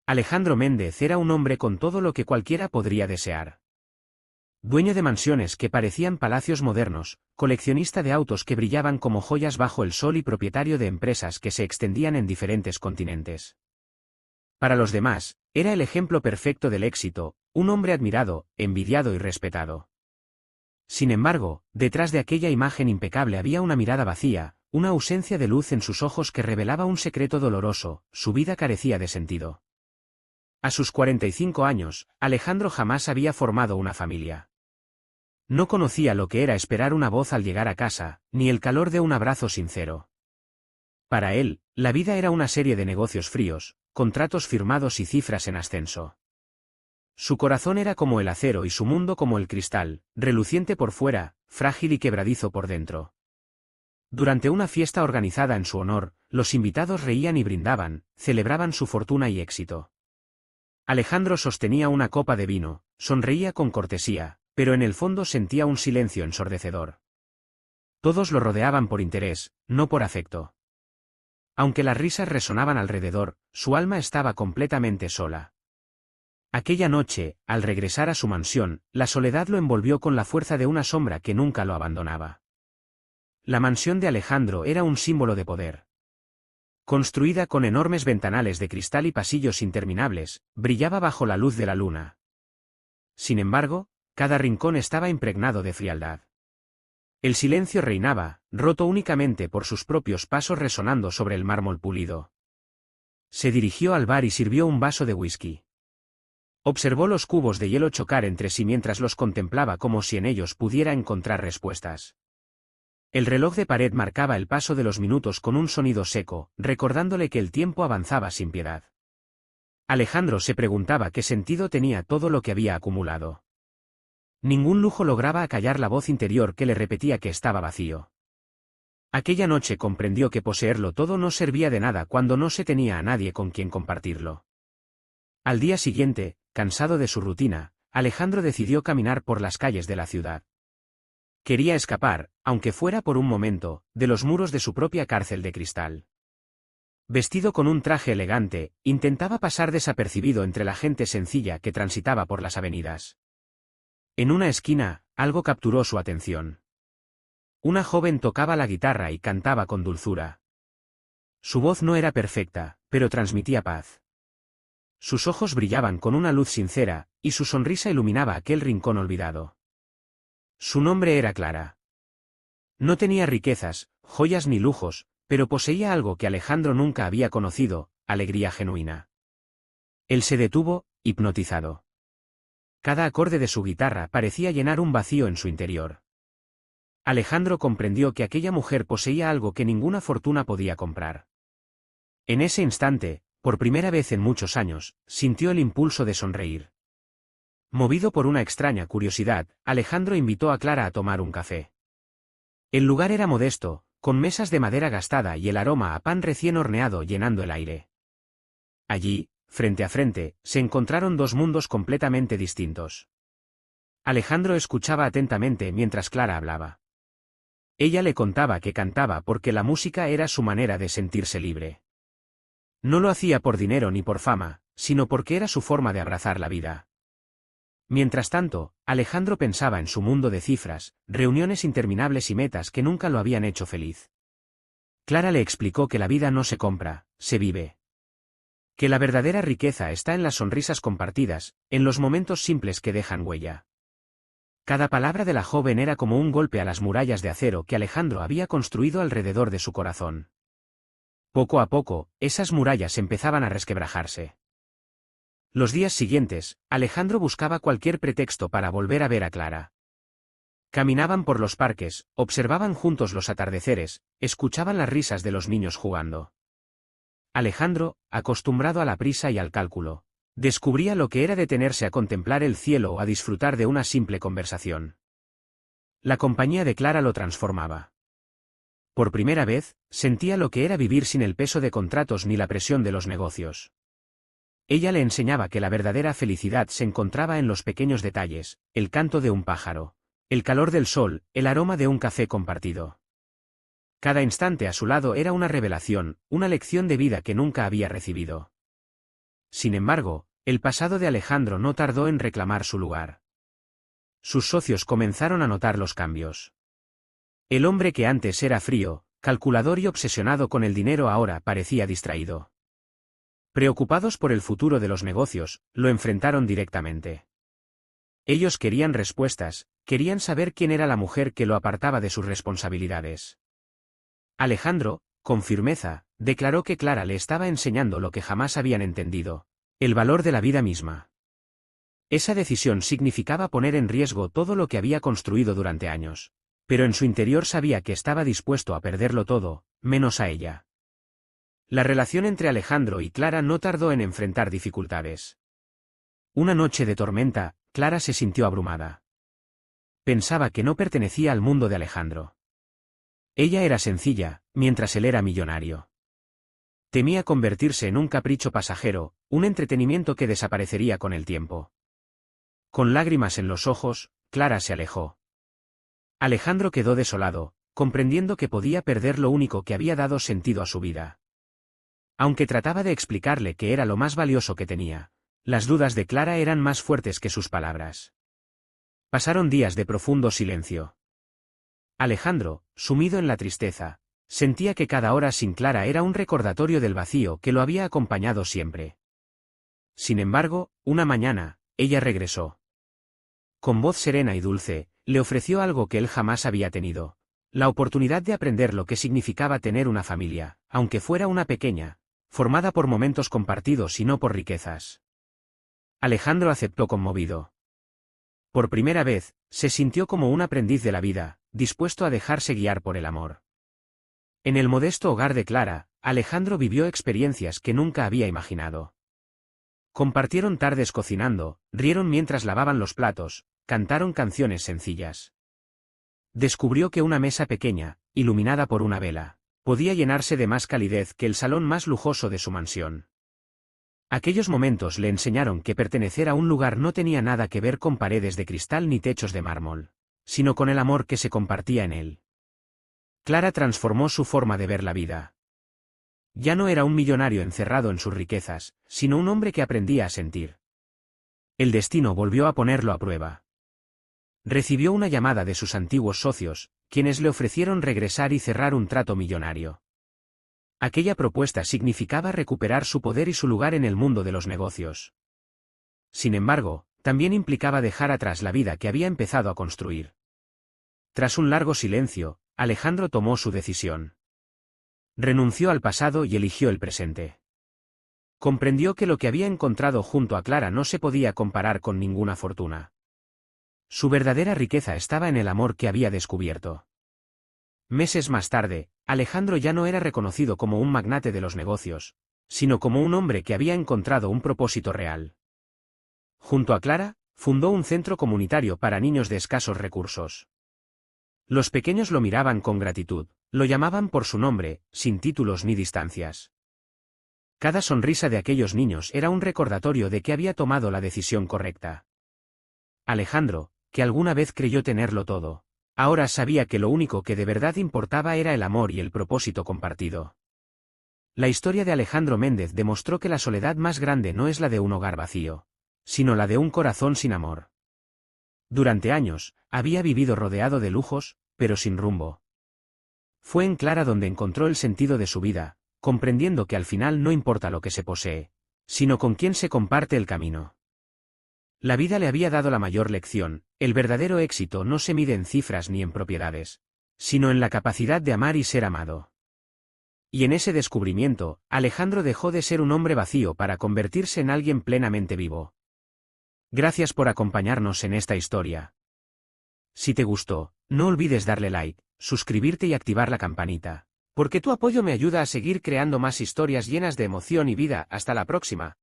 Alejandro Méndez era un hombre con todo lo que cualquiera podría desear. Dueño de mansiones que parecían palacios modernos, coleccionista de autos que brillaban como joyas bajo el sol y propietario de empresas que se extendían en diferentes continentes. Para los demás, era el ejemplo perfecto del éxito, un hombre admirado, envidiado y respetado. Sin embargo, detrás de aquella imagen impecable había una mirada vacía, una ausencia de luz en sus ojos que revelaba un secreto doloroso: su vida carecía de sentido. A sus 45 años, Alejandro jamás había formado una familia. No conocía lo que era esperar una voz al llegar a casa, ni el calor de un abrazo sincero. Para él, la vida era una serie de negocios fríos, contratos firmados y cifras en ascenso. Su corazón era como el acero y su mundo como el cristal, reluciente por fuera, frágil y quebradizo por dentro. Durante una fiesta organizada en su honor, los invitados reían y brindaban, celebraban su fortuna y éxito. Alejandro sostenía una copa de vino, sonreía con cortesía, pero en el fondo sentía un silencio ensordecedor. Todos lo rodeaban por interés, no por afecto. Aunque las risas resonaban alrededor, su alma estaba completamente sola. Aquella noche, al regresar a su mansión, la soledad lo envolvió con la fuerza de una sombra que nunca lo abandonaba. La mansión de Alejandro era un símbolo de poder. Construida con enormes ventanales de cristal y pasillos interminables, brillaba bajo la luz de la luna. Sin embargo, cada rincón estaba impregnado de frialdad. El silencio reinaba, roto únicamente por sus propios pasos resonando sobre el mármol pulido. Se dirigió al bar y sirvió un vaso de whisky. Observó los cubos de hielo chocar entre sí mientras los contemplaba como si en ellos pudiera encontrar respuestas. El reloj de pared marcaba el paso de los minutos con un sonido seco, recordándole que el tiempo avanzaba sin piedad. Alejandro se preguntaba qué sentido tenía todo lo que había acumulado. Ningún lujo lograba acallar la voz interior que le repetía que estaba vacío. Aquella noche comprendió que poseerlo todo no servía de nada cuando no se tenía a nadie con quien compartirlo. Al día siguiente, cansado de su rutina, Alejandro decidió caminar por las calles de la ciudad. Quería escapar, aunque fuera por un momento, de los muros de su propia cárcel de cristal. Vestido con un traje elegante, intentaba pasar desapercibido entre la gente sencilla que transitaba por las avenidas. En una esquina, algo capturó su atención. Una joven tocaba la guitarra y cantaba con dulzura. Su voz no era perfecta, pero transmitía paz. Sus ojos brillaban con una luz sincera, y su sonrisa iluminaba aquel rincón olvidado. Su nombre era Clara. No tenía riquezas, joyas ni lujos, pero poseía algo que Alejandro nunca había conocido: alegría genuina. Él se detuvo, hipnotizado. Cada acorde de su guitarra parecía llenar un vacío en su interior. Alejandro comprendió que aquella mujer poseía algo que ninguna fortuna podía comprar. En ese instante, por primera vez en muchos años, sintió el impulso de sonreír. Movido por una extraña curiosidad, Alejandro invitó a Clara a tomar un café. El lugar era modesto, con mesas de madera gastada y el aroma a pan recién horneado llenando el aire. Allí, frente a frente, se encontraron dos mundos completamente distintos. Alejandro escuchaba atentamente mientras Clara hablaba. Ella le contaba que cantaba porque la música era su manera de sentirse libre. No lo hacía por dinero ni por fama, sino porque era su forma de abrazar la vida. Mientras tanto, Alejandro pensaba en su mundo de cifras, reuniones interminables y metas que nunca lo habían hecho feliz. Clara le explicó que la vida no se compra, se vive. Que la verdadera riqueza está en las sonrisas compartidas, en los momentos simples que dejan huella. Cada palabra de la joven era como un golpe a las murallas de acero que Alejandro había construido alrededor de su corazón. Poco a poco, esas murallas empezaban a resquebrajarse. Los días siguientes, Alejandro buscaba cualquier pretexto para volver a ver a Clara. Caminaban por los parques, observaban juntos los atardeceres, escuchaban las risas de los niños jugando. Alejandro, acostumbrado a la prisa y al cálculo, descubría lo que era detenerse a contemplar el cielo o a disfrutar de una simple conversación. La compañía de Clara lo transformaba. Por primera vez, sentía lo que era vivir sin el peso de contratos ni la presión de los negocios. Ella le enseñaba que la verdadera felicidad se encontraba en los pequeños detalles: el canto de un pájaro, el calor del sol, el aroma de un café compartido. Cada instante a su lado era una revelación, una lección de vida que nunca había recibido. Sin embargo, el pasado de Alejandro no tardó en reclamar su lugar. Sus socios comenzaron a notar los cambios. El hombre que antes era frío, calculador y obsesionado con el dinero ahora parecía distraído. Preocupados por el futuro de los negocios, lo enfrentaron directamente. Ellos querían respuestas, querían saber quién era la mujer que lo apartaba de sus responsabilidades. Alejandro, con firmeza, declaró que Clara le estaba enseñando lo que jamás habían entendido: el valor de la vida misma. Esa decisión significaba poner en riesgo todo lo que había construido durante años, pero en su interior sabía que estaba dispuesto a perderlo todo, menos a ella. La relación entre Alejandro y Clara no tardó en enfrentar dificultades. Una noche de tormenta, Clara se sintió abrumada. Pensaba que no pertenecía al mundo de Alejandro. Ella era sencilla, mientras él era millonario. Temía convertirse en un capricho pasajero, un entretenimiento que desaparecería con el tiempo. Con lágrimas en los ojos, Clara se alejó. Alejandro quedó desolado, comprendiendo que podía perder lo único que había dado sentido a su vida. Aunque trataba de explicarle que era lo más valioso que tenía, las dudas de Clara eran más fuertes que sus palabras. Pasaron días de profundo silencio. Alejandro, sumido en la tristeza, sentía que cada hora sin Clara era un recordatorio del vacío que lo había acompañado siempre. Sin embargo, una mañana, ella regresó. Con voz serena y dulce, le ofreció algo que él jamás había tenido: la oportunidad de aprender lo que significaba tener una familia, aunque fuera una pequeña, formada por momentos compartidos y no por riquezas. Alejandro aceptó conmovido. Por primera vez, se sintió como un aprendiz de la vida, dispuesto a dejarse guiar por el amor. En el modesto hogar de Clara, Alejandro vivió experiencias que nunca había imaginado. Compartieron tardes cocinando, rieron mientras lavaban los platos, cantaron canciones sencillas. Descubrió que una mesa pequeña, iluminada por una vela, podía llenarse de más calidez que el salón más lujoso de su mansión. Aquellos momentos le enseñaron que pertenecer a un lugar no tenía nada que ver con paredes de cristal ni techos de mármol, sino con el amor que se compartía en él. Clara transformó su forma de ver la vida. Ya no era un millonario encerrado en sus riquezas, sino un hombre que aprendía a sentir. El destino volvió a ponerlo a prueba. Recibió una llamada de sus antiguos socios, quienes le ofrecieron regresar y cerrar un trato millonario. Aquella propuesta significaba recuperar su poder y su lugar en el mundo de los negocios. Sin embargo, también implicaba dejar atrás la vida que había empezado a construir. Tras un largo silencio, Alejandro tomó su decisión. Renunció al pasado y eligió el presente. Comprendió que lo que había encontrado junto a Clara no se podía comparar con ninguna fortuna. Su verdadera riqueza estaba en el amor que había descubierto. Meses más tarde, Alejandro ya no era reconocido como un magnate de los negocios, sino como un hombre que había encontrado un propósito real. Junto a Clara, fundó un centro comunitario para niños de escasos recursos. Los pequeños lo miraban con gratitud, lo llamaban por su nombre, sin títulos ni distancias. Cada sonrisa de aquellos niños era un recordatorio de que había tomado la decisión correcta. Alejandro, que alguna vez creyó tenerlo todo, ahora sabía que lo único que de verdad importaba era el amor y el propósito compartido. La historia de Alejandro Méndez demostró que la soledad más grande no es la de un hogar vacío, sino la de un corazón sin amor. Durante años, había vivido rodeado de lujos, pero sin rumbo. Fue en Clara donde encontró el sentido de su vida, comprendiendo que al final no importa lo que se posee, sino con quién se comparte el camino. La vida le había dado la mayor lección: el verdadero éxito no se mide en cifras ni en propiedades, sino en la capacidad de amar y ser amado. Y en ese descubrimiento, Alejandro dejó de ser un hombre vacío para convertirse en alguien plenamente vivo. Gracias por acompañarnos en esta historia. Si te gustó, no olvides darle like, suscribirte y activar la campanita, porque tu apoyo me ayuda a seguir creando más historias llenas de emoción y vida. Hasta la próxima.